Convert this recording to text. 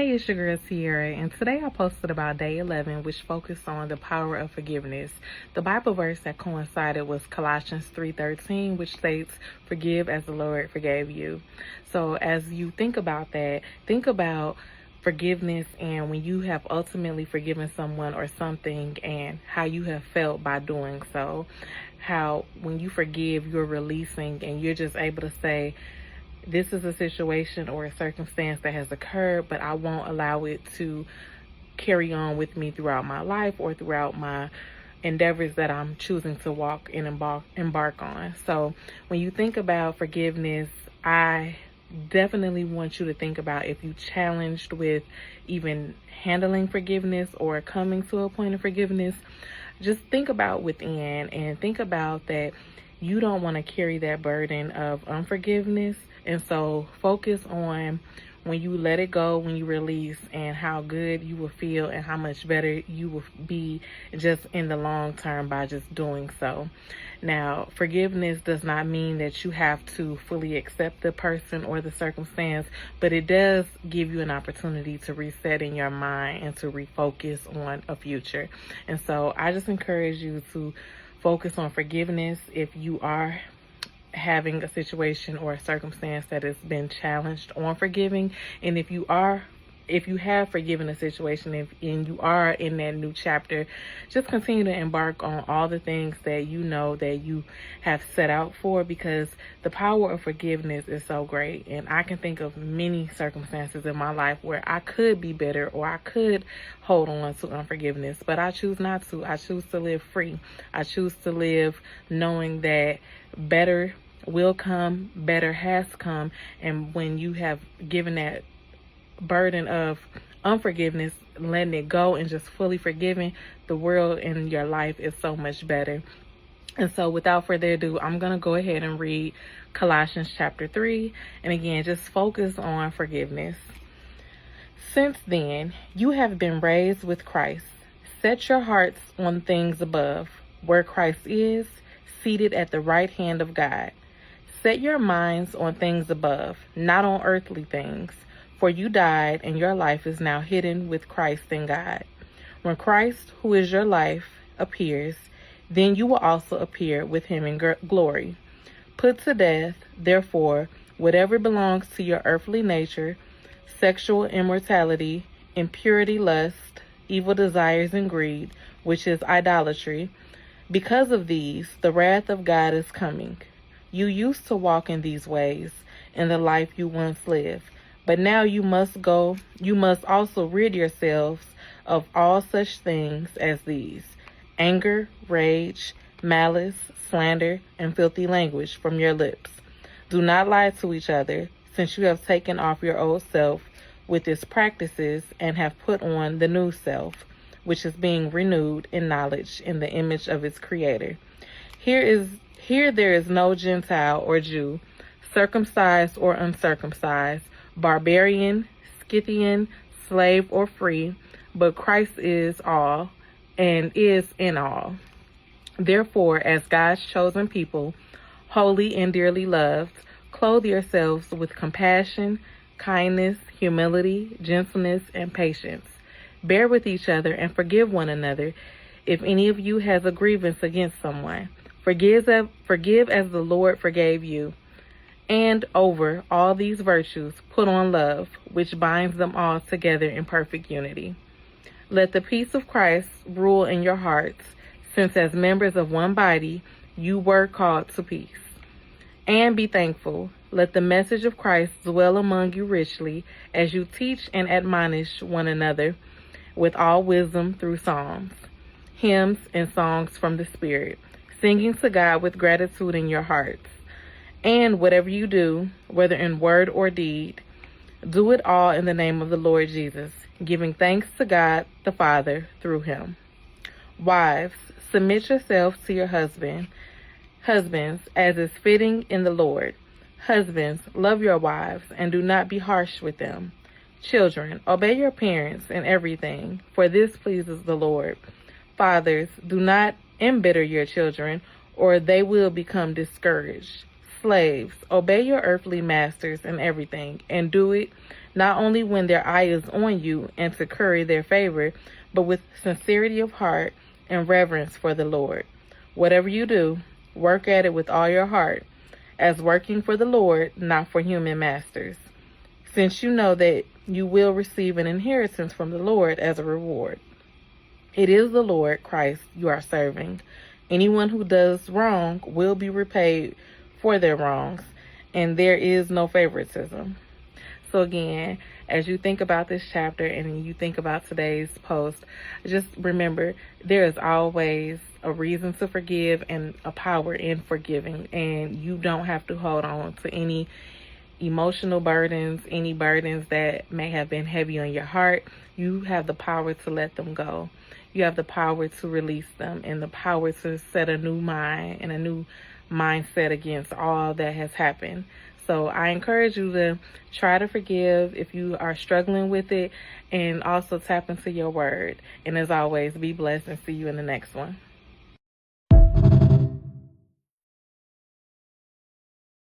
Hey, it's your girl Sierra, and today I posted about day 11, which focused on the power of forgiveness. The Bible verse that coincided was Colossians 3:13, which states, "Forgive as the Lord forgave you." So as you think about that, think about forgiveness and when you have ultimately forgiven someone or something and how you have felt by doing so. How when you forgive, you're releasing and you're just able to say, this is a situation or a circumstance that has occurred, but I won't allow it to carry on with me throughout my life or throughout my endeavors that I'm choosing to walk and embark on. So when you think about forgiveness, I definitely want you to think about if you challenged with even handling forgiveness or coming to a point of forgiveness. Just think about within and think about that you don't want to carry that burden of unforgiveness. And so focus on when you let it go, when you release, and how good you will feel and how much better you will be just in the long term by just doing so. Now, forgiveness does not mean that you have to fully accept the person or the circumstance, but it does give you an opportunity to reset in your mind and to refocus on a future. And so I just encourage you to focus on forgiveness if you are having a situation or a circumstance that has been challenged on forgiving. And if you have forgiven a situation and you are in that new chapter, just continue to embark on all the things that you know that you have set out for, because the power of forgiveness is so great. And I can think of many circumstances in my life where I could be bitter or I could hold on to unforgiveness, but I choose not to. I choose to live free. I choose to live knowing that better will come, better has come. And when you have given that burden of unforgiveness, letting it go and just fully forgiving, the world in your life is so much better. And so without further ado, I'm going to go ahead and read Colossians chapter 3. And again, just focus on forgiveness. Since then, you have been raised with Christ. Set your hearts on things above, where Christ is, seated at the right hand of God. Set your minds on things above, not on earthly things. For you died, and your life is now hidden with Christ in God. When Christ, who is your life, appears, then you will also appear with him in glory. Put to death, therefore, whatever belongs to your earthly nature: sexual immorality, impurity, lust, evil desires, and greed, which is idolatry. Because of these, the wrath of God is coming. You used to walk in these ways in the life you once lived. But now you must also rid yourselves of all such things as these: anger, rage, malice, slander, and filthy language from your lips. Do not lie to each other, since you have taken off your old self with its practices and have put on the new self, which is being renewed in knowledge in the image of its creator. Here there is no Gentile or Jew, circumcised or uncircumcised, barbarian, Scythian, slave or free, but Christ is all and is in all. Therefore, as God's chosen people, holy and dearly loved, clothe yourselves with compassion, kindness, humility, gentleness, and patience. Bear with each other and forgive one another if any of you has a grievance against someone. Forgive as the Lord forgave you. And over all these virtues, put on love, which binds them all together in perfect unity. Let the peace of Christ rule in your hearts, since as members of one body, you were called to peace. And be thankful. Let the message of Christ dwell among you richly, as you teach and admonish one another with all wisdom through psalms, hymns, and songs from the Spirit, singing to God with gratitude in your hearts. And whatever you do, whether in word or deed, do it all in the name of the Lord Jesus, giving thanks to God the Father through him. Wives, submit yourselves to your husbands, as is fitting in the Lord. Husbands, love your wives and do not be harsh with them. Children, obey your parents in everything, for this pleases the Lord. Fathers, do not embitter your children, or they will become discouraged. Slaves, obey your earthly masters in everything, and do it not only when their eye is on you and to curry their favor, but with sincerity of heart and reverence for the Lord. Whatever you do, work at it with all your heart, as working for the Lord, not for human masters, since you know that you will receive an inheritance from the Lord as a reward. It is the Lord Christ you are serving. Anyone who does wrong will be repaid for their wrongs, and there is no favoritism. So again, as you think about this chapter and you think about today's post, just remember there is always a reason to forgive and a power in forgiving, and you don't have to hold on to any emotional burdens, any burdens that may have been heavy on your heart. You have the power to let them go. You have the power to release them and the power to set a new mind and a new mindset against all that has happened. So I encourage you to try to forgive if you are struggling with it, and also tap into your word. And as always, be blessed and see you in the next one.